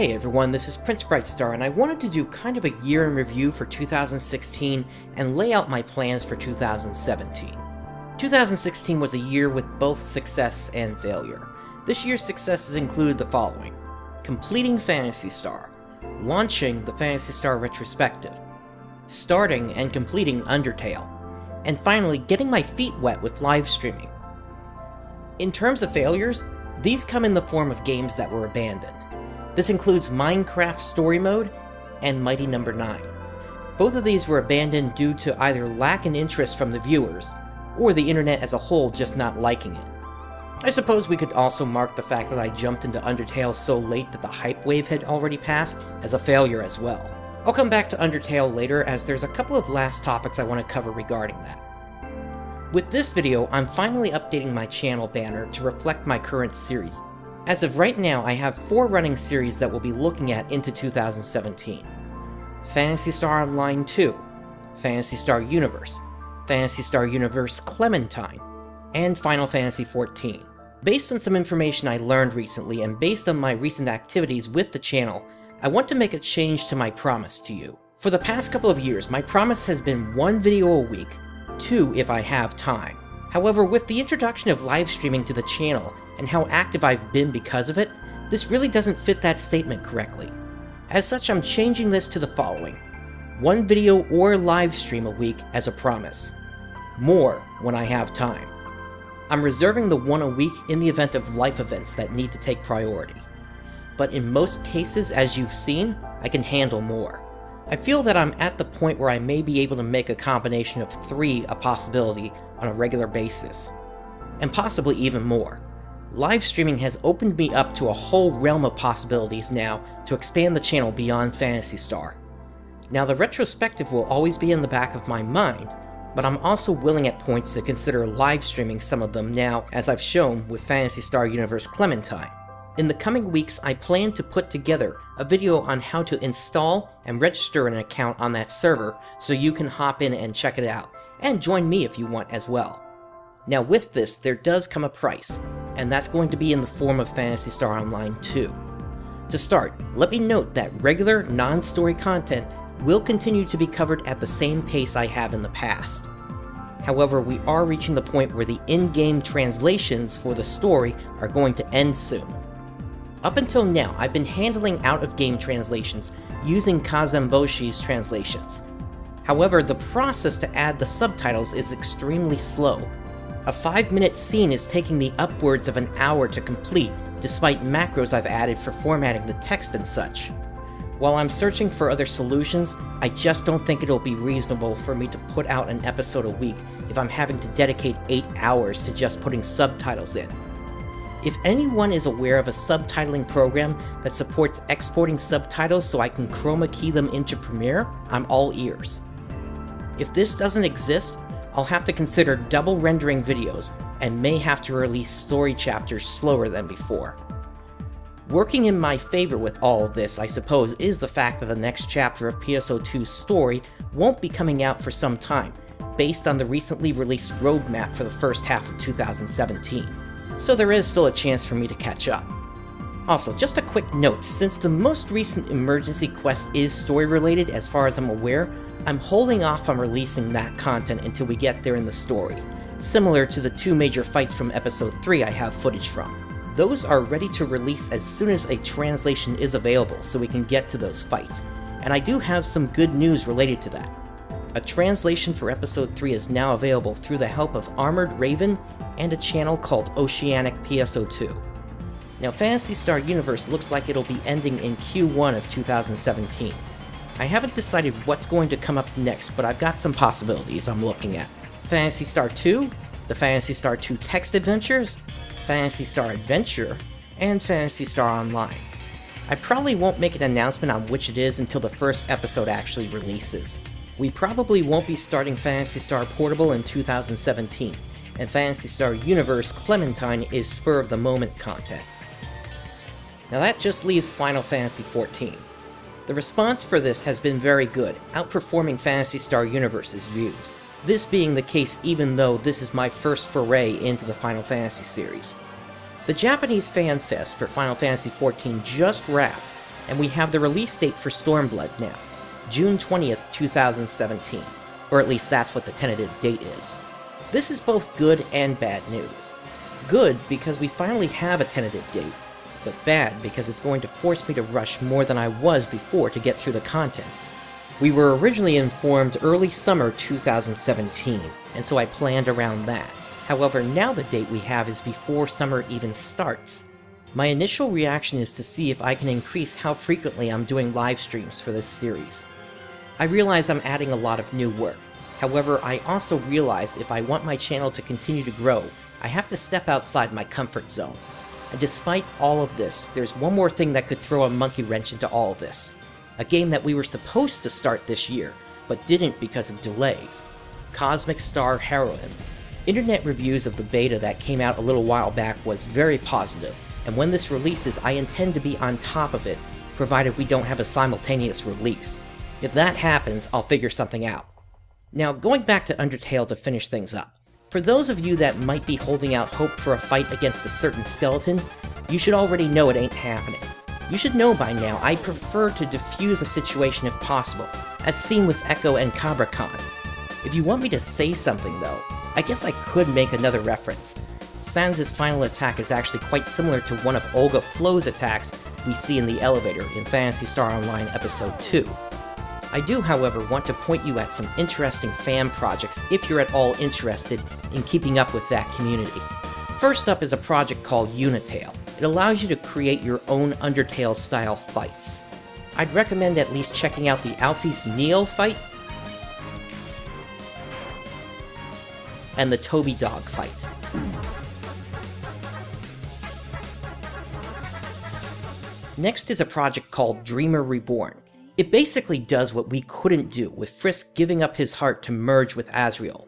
Hey everyone, this is PrinceBrightstar, and I wanted to do kind of a year in review for 2016 and lay out my plans for 2017. 2016 was a year with both success and failure. This year's successes include the following: completing Phantasy Star, launching the Phantasy Star retrospective, starting and completing Undertale, and finally getting my feet wet with live streaming. In terms of failures, these come in the form of games that were abandoned. This includes Minecraft Story Mode and Mighty No. 9. Both of these were abandoned due to either lack in interest from the viewers, or the internet as a whole just not liking it. I suppose we could also mark the fact that I jumped into Undertale so late that the hype wave had already passed as a failure as well. I'll come back to Undertale later, as there's a couple of last topics I want to cover regarding that. With this video, I'm finally updating my channel banner to reflect my current series. As of right now, I have 4 running series that we'll be looking at into 2017. Phantasy Star Online 2, Phantasy Star Universe, Phantasy Star Universe Clementine, and Final Fantasy XIV. Based on some information I learned recently and based on my recent activities with the channel, I want to make a change to my promise to you. For the past couple of years, my promise has been 1 video a week, 2 if I have time. However, with the introduction of live streaming to the channel and how active I've been because of it, this really doesn't fit that statement correctly. As such, I'm changing this to the following: 1 video or live stream a week as a promise. More when I have time. I'm reserving the 1 a week in the event of life events that need to take priority. But in most cases, as you've seen, I can handle more. I feel that I'm at the point where I may be able to make a combination of 3 a possibility on a regular basis, and possibly even more. Live streaming has opened me up to a whole realm of possibilities now to expand the channel beyond Phantasy Star. Now, the retrospective will always be in the back of my mind, but I'm also willing at points to consider live streaming some of them now, as I've shown with Phantasy Star Universe Clementine. In the coming weeks, I plan to put together a video on how to install and register an account on that server so you can hop in and check it out, and join me if you want as well. Now with this, there does come a price, and that's going to be in the form of Phantasy Star Online 2. To start, let me note that regular, non-story content will continue to be covered at the same pace I have in the past. However, we are reaching the point where the in-game translations for the story are going to end soon. Up until now, I've been handling out-of-game translations using Kazemboshi's translations. However, the process to add the subtitles is extremely slow. A 5-minute scene is taking me upwards of an hour to complete, despite macros I've added for formatting the text and such. While I'm searching for other solutions, I just don't think it'll be reasonable for me to put out an episode a week if I'm having to dedicate 8 hours to just putting subtitles in. If anyone is aware of a subtitling program that supports exporting subtitles so I can chroma key them into Premiere, I'm all ears. If this doesn't exist, I'll have to consider double rendering videos and may have to release story chapters slower than before. Working in my favor with all of this, I suppose, is the fact that the next chapter of PSO2's story won't be coming out for some time, based on the recently released roadmap for the first half of 2017. So there is still a chance for me to catch up. Also, just a quick note, since the most recent emergency quest is story related as far as I'm aware, I'm holding off on releasing that content until we get there in the story, similar to the 2 major fights from episode 3 I have footage from. Those are ready to release as soon as a translation is available so we can get to those fights, and I do have some good news related to that. A translation for episode 3 is now available through the help of Armored Raven and a channel called Oceanic PSO2. Now, Phantasy Star Universe looks like it'll be ending in Q1 of 2017. I haven't decided what's going to come up next, but I've got some possibilities I'm looking at. Phantasy Star 2, the Phantasy Star 2 Text Adventures, Phantasy Star Adventure, and Phantasy Star Online. I probably won't make an announcement on which it is until the first episode actually releases. We probably won't be starting Phantasy Star Portable in 2017, and Phantasy Star Universe Clementine is spur-of-the-moment content. Now that just leaves Final Fantasy XIV. The response for this has been very good, outperforming Phantasy Star Universe's views. This being the case even though this is my first foray into the Final Fantasy series. The Japanese Fan Fest for Final Fantasy XIV just wrapped, and we have the release date for Stormblood now, June 20th, 2017. Or at least that's what the tentative date is. This is both good and bad news. Good because we finally have a tentative date, but bad because it's going to force me to rush more than I was before to get through the content. We were originally informed early summer 2017, and so I planned around that. However, now the date we have is before summer even starts. My initial reaction is to see if I can increase how frequently I'm doing live streams for this series. I realize I'm adding a lot of new work. However, I also realize if I want my channel to continue to grow, I have to step outside my comfort zone. And despite all of this, there's one more thing that could throw a monkey wrench into all of this. A game that we were supposed to start this year, but didn't because of delays. Cosmic Star Heroine. Internet reviews of the beta that came out a little while back was very positive, and when this releases I intend to be on top of it, provided we don't have a simultaneous release. If that happens, I'll figure something out. Now, going back to Undertale to finish things up. For those of you that might be holding out hope for a fight against a certain skeleton, you should already know it ain't happening. You should know by now I prefer to defuse a situation if possible, as seen with Echo and Cabra Khan. If you want me to say something though, I guess I could make another reference. Sans' final attack is actually quite similar to one of Olga Flo's attacks we see in the elevator in Phantasy Star Online Episode 2. I do, however, want to point you at some interesting fan projects if you're at all interested in keeping up with that community. First up is a project called Undertale. It allows you to create your own Undertale-style fights. I'd recommend at least checking out the Alphys Neo fight and the Toby Dog fight. Next is a project called Dreamer Reborn. It basically does what we couldn't do, with Frisk giving up his heart to merge with Azrael.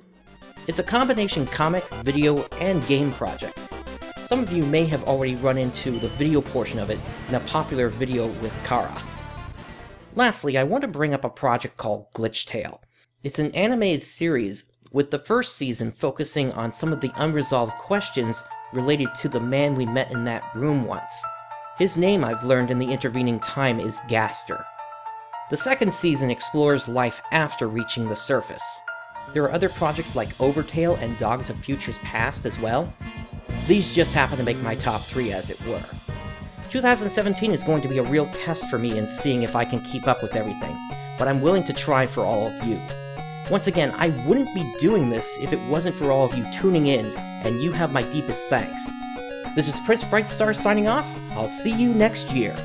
It's a combination comic, video, and game project. Some of you may have already run into the video portion of it in a popular video with Kara. Lastly, I want to bring up a project called Glitch Tale. It's an animated series, with the first season focusing on some of the unresolved questions related to the man we met in that room once. His name, I've learned in the intervening time, is Gaster. The second season explores life after reaching the surface. There are other projects like Overtale and Dogs of Futures Past as well. These just happen to make my top 3, as it were. 2017 is going to be a real test for me in seeing if I can keep up with everything, but I'm willing to try for all of you. Once again, I wouldn't be doing this if it wasn't for all of you tuning in, and you have my deepest thanks. This is PrinceBrightstar signing off. I'll see you next year.